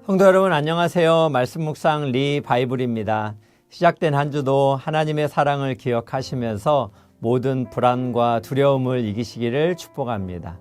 성도 여러분 안녕하세요. 말씀 묵상 리 바이블입니다. 시작된 한 주도 하나님의 사랑을 기억하시면서 모든 불안과 두려움을 이기시기를 축복합니다.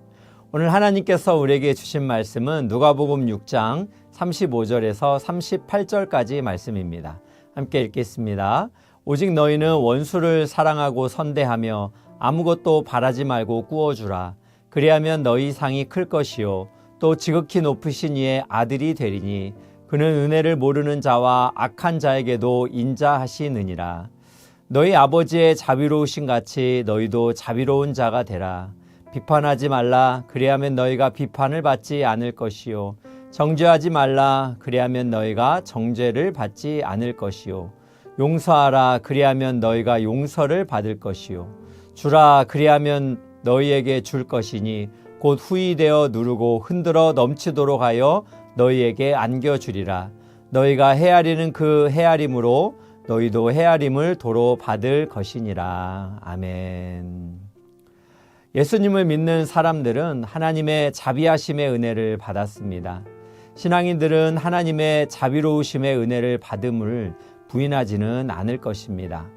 오늘 하나님께서 우리에게 주신 말씀은 누가복음 6장 35절에서 38절까지 말씀입니다. 함께 읽겠습니다. 오직 너희는 원수를 사랑하고 선대하며 아무것도 바라지 말고 꾸어주라. 그리하면 너희 상이 클 것이요 또 지극히 높으신 이의 아들이 되리니 그는 은혜를 모르는 자와 악한 자에게도 인자하시느니라. 너희 아버지의 자비로우신 같이 너희도 자비로운 자가 되라. 비판하지 말라. 그리하면 너희가 비판을 받지 않을 것이요 정죄하지 말라. 그리하면 너희가 정죄를 받지 않을 것이요 용서하라. 그리하면 너희가 용서를 받을 것이요 주라. 그리하면 너희에게 줄 것이니 곧 후이되어 누르고 흔들어 넘치도록 하여 너희에게 안겨주리라. 너희가 헤아리는 그 헤아림으로 너희도 헤아림을 도로 받을 것이니라. 아멘. 예수님을 믿는 사람들은 하나님의 자비하심의 은혜를 받았습니다. 신앙인들은 하나님의 자비로우심의 은혜를 받음을 부인하지는 않을 것입니다.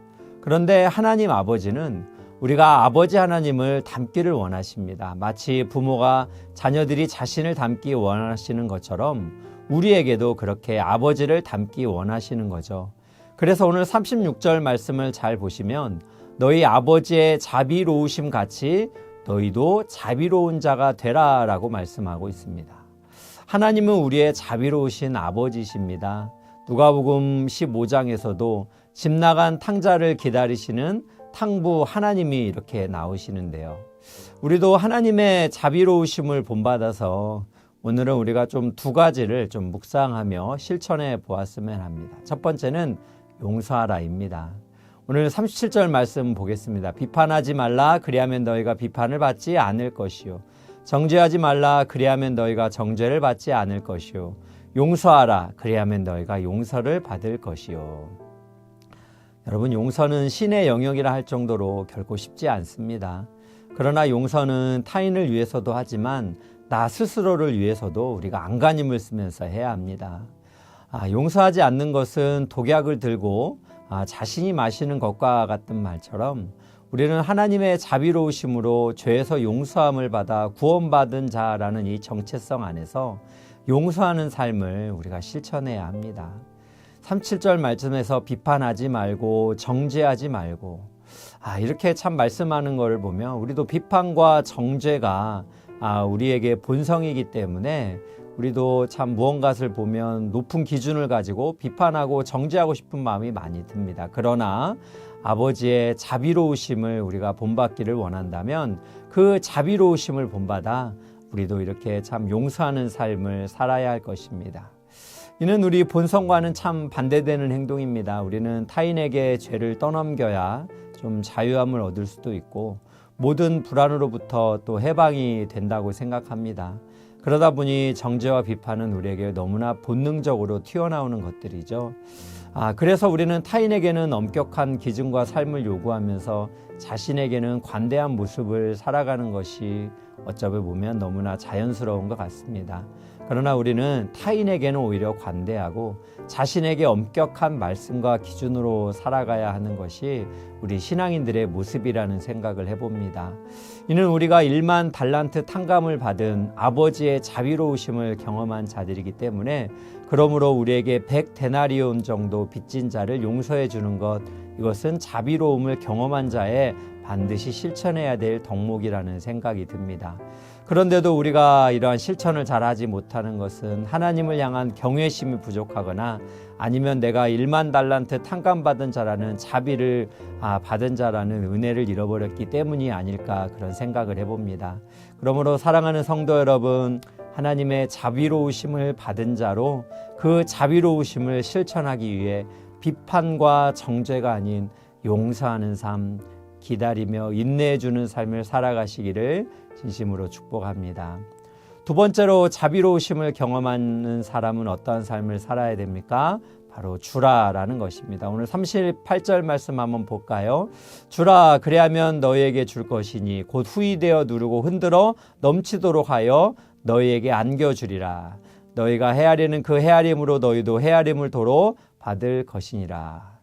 그런데 하나님 아버지는 우리가 아버지 하나님을 닮기를 원하십니다. 마치 부모가 자녀들이 자신을 닮기 원하시는 것처럼 우리에게도 그렇게 아버지를 닮기 원하시는 거죠. 그래서 오늘 36절 말씀을 잘 보시면 너희 아버지의 자비로우심 같이 너희도 자비로운 자가 되라 라고 말씀하고 있습니다. 하나님은 우리의 자비로우신 아버지십니다. 누가복음 15장에서도 집 나간 탕자를 기다리시는 탕부 하나님이 이렇게 나오시는데요. 우리도 하나님의 자비로우심을 본받아서 오늘은 우리가 좀 두 가지를 좀 묵상하며 실천해 보았으면 합니다. 첫 번째는 용서하라입니다. 오늘 37절 말씀 보겠습니다. 비판하지 말라. 그리하면 너희가 비판을 받지 않을 것이요 정죄하지 말라. 그리하면 너희가 정죄를 받지 않을 것이요 용서하라. 그리하면 너희가 용서를 받을 것이요. 여러분, 용서는 신의 영역이라 할 정도로 결코 쉽지 않습니다. 그러나 용서는 타인을 위해서도 하지만 나 스스로를 위해서도 우리가 안간힘을 쓰면서 해야 합니다. 용서하지 않는 것은 독약을 들고 자신이 마시는 것과 같은 말처럼 우리는 하나님의 자비로우심으로 죄에서 용서함을 받아 구원받은 자라는 이 정체성 안에서 용서하는 삶을 우리가 실천해야 합니다. 37절 말씀에서 비판하지 말고 정죄하지 말고 이렇게 참 말씀하는 것을 보면 우리도 비판과 정죄가 우리에게 본성이기 때문에 우리도 참 무언가를 보면 높은 기준을 가지고 비판하고 정죄하고 싶은 마음이 많이 듭니다. 그러나 아버지의 자비로우심을 우리가 본받기를 원한다면 그 자비로우심을 본받아 우리도 이렇게 참 용서하는 삶을 살아야 할 것입니다. 이는 우리 본성과는 참 반대되는 행동입니다. 우리는 타인에게 죄를 떠넘겨야 좀 자유함을 얻을 수도 있고 모든 불안으로부터 또 해방이 된다고 생각합니다. 그러다 보니 정죄와 비판은 우리에게 너무나 본능적으로 튀어나오는 것들이죠. 그래서 우리는 타인에게는 엄격한 기준과 삶을 요구하면서 자신에게는 관대한 모습을 살아가는 것이 어쩌면 보면 너무나 자연스러운 것 같습니다. 그러나 우리는 타인에게는 오히려 관대하고 자신에게 엄격한 말씀과 기준으로 살아가야 하는 것이 우리 신앙인들의 모습이라는 생각을 해봅니다. 이는 우리가 1만 달란트 탕감을 받은 아버지의 자비로우심을 경험한 자들이기 때문에 그러므로 우리에게 100데나리온 정도 빚진 자를 용서해 주는 것, 이것은 자비로움을 경험한 자의 반드시 실천해야 될 덕목이라는 생각이 듭니다. 그런데도 우리가 이러한 실천을 잘하지 못하는 것은 하나님을 향한 경외심이 부족하거나 아니면 내가 1만 달란트 탕감받은 자라는 자비를 받은 자라는 은혜를 잃어버렸기 때문이 아닐까 그런 생각을 해봅니다. 그러므로 사랑하는 성도 여러분, 하나님의 자비로우심을 받은 자로 그 자비로우심을 실천하기 위해 비판과 정죄가 아닌 용서하는 삶, 기다리며 인내해주는 삶을 살아가시기를 진심으로 축복합니다. 두 번째로 자비로우심을 경험하는 사람은 어떠한 삶을 살아야 됩니까? 바로 주라라는 것입니다. 오늘 38절 말씀 한번 볼까요? 주라, 그리하면 너희에게 줄 것이니 곧 후이되어 누르고 흔들어 넘치도록 하여 너희에게 안겨주리라. 너희가 헤아리는 그 헤아림으로 너희도 헤아림을 도로 받을 것이니라.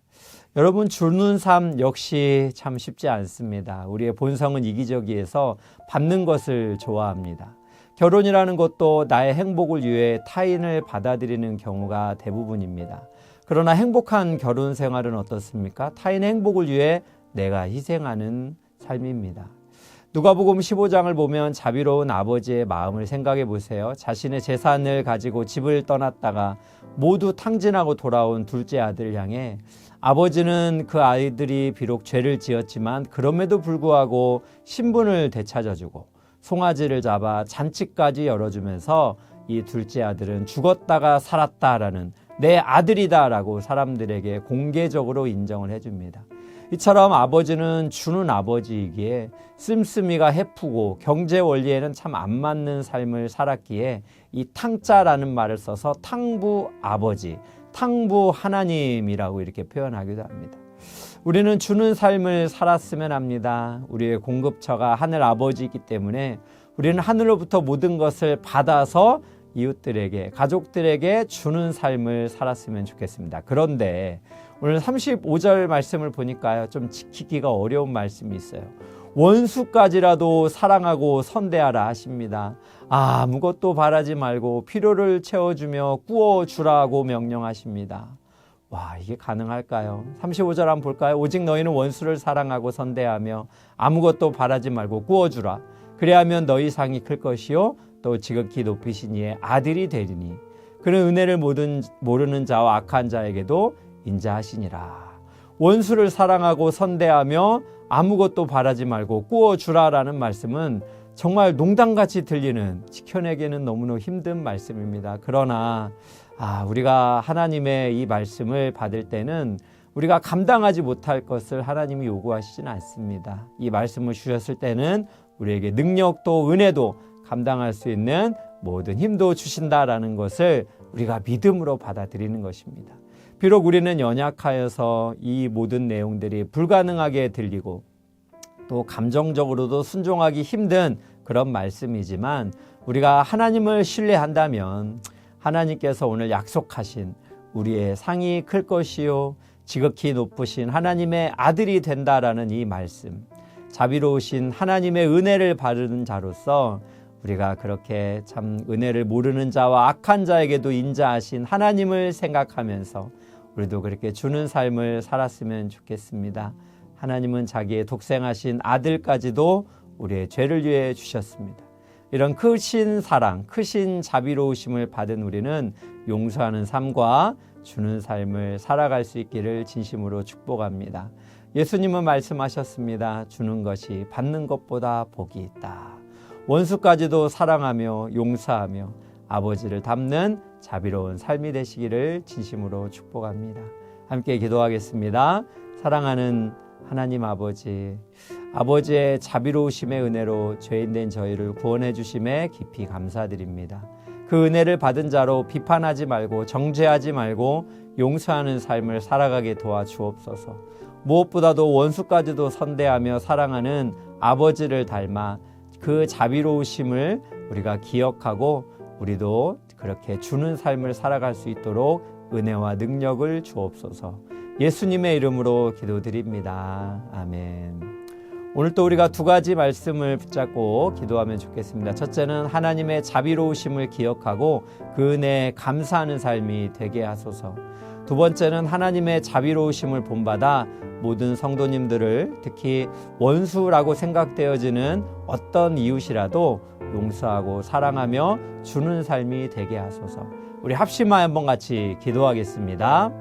여러분, 주는 삶 역시 참 쉽지 않습니다. 우리의 본성은 이기적이어서 받는 것을 좋아합니다. 결혼이라는 것도 나의 행복을 위해 타인을 받아들이는 경우가 대부분입니다. 그러나 행복한 결혼 생활은 어떻습니까? 타인의 행복을 위해 내가 희생하는 삶입니다. 누가복음 15장을 보면 자비로운 아버지의 마음을 생각해 보세요. 자신의 재산을 가지고 집을 떠났다가 모두 탕진하고 돌아온 둘째 아들을 향해 아버지는 그 아이들이 비록 죄를 지었지만 그럼에도 불구하고 신분을 되찾아주고 송아지를 잡아 잔치까지 열어주면서 이 둘째 아들은 죽었다가 살았다라는 내 아들이다라고 사람들에게 공개적으로 인정을 해줍니다. 이처럼 아버지는 주는 아버지이기에 씀씀이가 해프고 경제 원리에는 참 안 맞는 삶을 살았기에 이 탕자라는 말을 써서 탕부 아버지, 탕부 하나님이라고 이렇게 표현하기도 합니다. 우리는 주는 삶을 살았으면 합니다. 우리의 공급처가 하늘 아버지이기 때문에 우리는 하늘로부터 모든 것을 받아서 이웃들에게, 가족들에게 주는 삶을 살았으면 좋겠습니다. 그런데 오늘 35절 말씀을 보니까요, 좀 지키기가 어려운 말씀이 있어요. 원수까지라도 사랑하고 선대하라 하십니다. 아무것도 바라지 말고 필요를 채워주며 꾸어주라고 명령하십니다. 와, 이게 가능할까요? 35절 한번 볼까요? 오직 너희는 원수를 사랑하고 선대하며 아무것도 바라지 말고 꾸어주라. 그래야면 너희 상이 클 것이요 또 지극히 높이신 이의 아들이 되리니 그는 은혜를 모르는 자와 악한 자에게도 인자하시니라. 원수를 사랑하고 선대하며 아무것도 바라지 말고 꾸어주라라는 말씀은 정말 농담같이 들리는, 지켜내기는 너무나 힘든 말씀입니다. 그러나 우리가 하나님의 이 말씀을 받을 때는 우리가 감당하지 못할 것을 하나님이 요구하시지는 않습니다. 이 말씀을 주셨을 때는 우리에게 능력도 은혜도 감당할 수 있는 모든 힘도 주신다라는 것을 우리가 믿음으로 받아들이는 것입니다. 비록 우리는 연약하여서 이 모든 내용들이 불가능하게 들리고 또 감정적으로도 순종하기 힘든 그런 말씀이지만 우리가 하나님을 신뢰한다면 하나님께서 오늘 약속하신 우리의 상이 클 것이요 지극히 높으신 하나님의 아들이 된다라는 이 말씀, 자비로우신 하나님의 은혜를 받는 자로서 우리가 그렇게 참 은혜를 모르는 자와 악한 자에게도 인자하신 하나님을 생각하면서 우리도 그렇게 주는 삶을 살았으면 좋겠습니다. 하나님은 자기의 독생하신 아들까지도 우리의 죄를 위해 주셨습니다. 이런 크신 사랑, 크신 자비로우심을 받은 우리는 용서하는 삶과 주는 삶을 살아갈 수 있기를 진심으로 축복합니다. 예수님은 말씀하셨습니다. 주는 것이 받는 것보다 복이 있다. 원수까지도 사랑하며 용서하며 아버지를 닮는 자비로운 삶이 되시기를 진심으로 축복합니다. 함께 기도하겠습니다. 사랑하는 하나님 아버지, 아버지의 자비로우심의 은혜로 죄인된 저희를 구원해 주심에 깊이 감사드립니다. 그 은혜를 받은 자로 비판하지 말고 정죄하지 말고 용서하는 삶을 살아가게 도와주옵소서. 무엇보다도 원수까지도 선대하며 사랑하는 아버지를 닮아 그 자비로우심을 우리가 기억하고 우리도 그렇게 주는 삶을 살아갈 수 있도록 은혜와 능력을 주옵소서. 예수님의 이름으로 기도드립니다. 아멘. 오늘 또 우리가 두 가지 말씀을 붙잡고 기도하면 좋겠습니다. 첫째는 하나님의 자비로우심을 기억하고 그 은혜에 감사하는 삶이 되게 하소서. 두 번째는 하나님의 자비로우심을 본받아 모든 성도님들을 특히 원수라고 생각되어지는 어떤 이웃이라도 용서하고 사랑하며 주는 삶이 되게 하소서. 우리 합심하여 한번 같이 기도하겠습니다.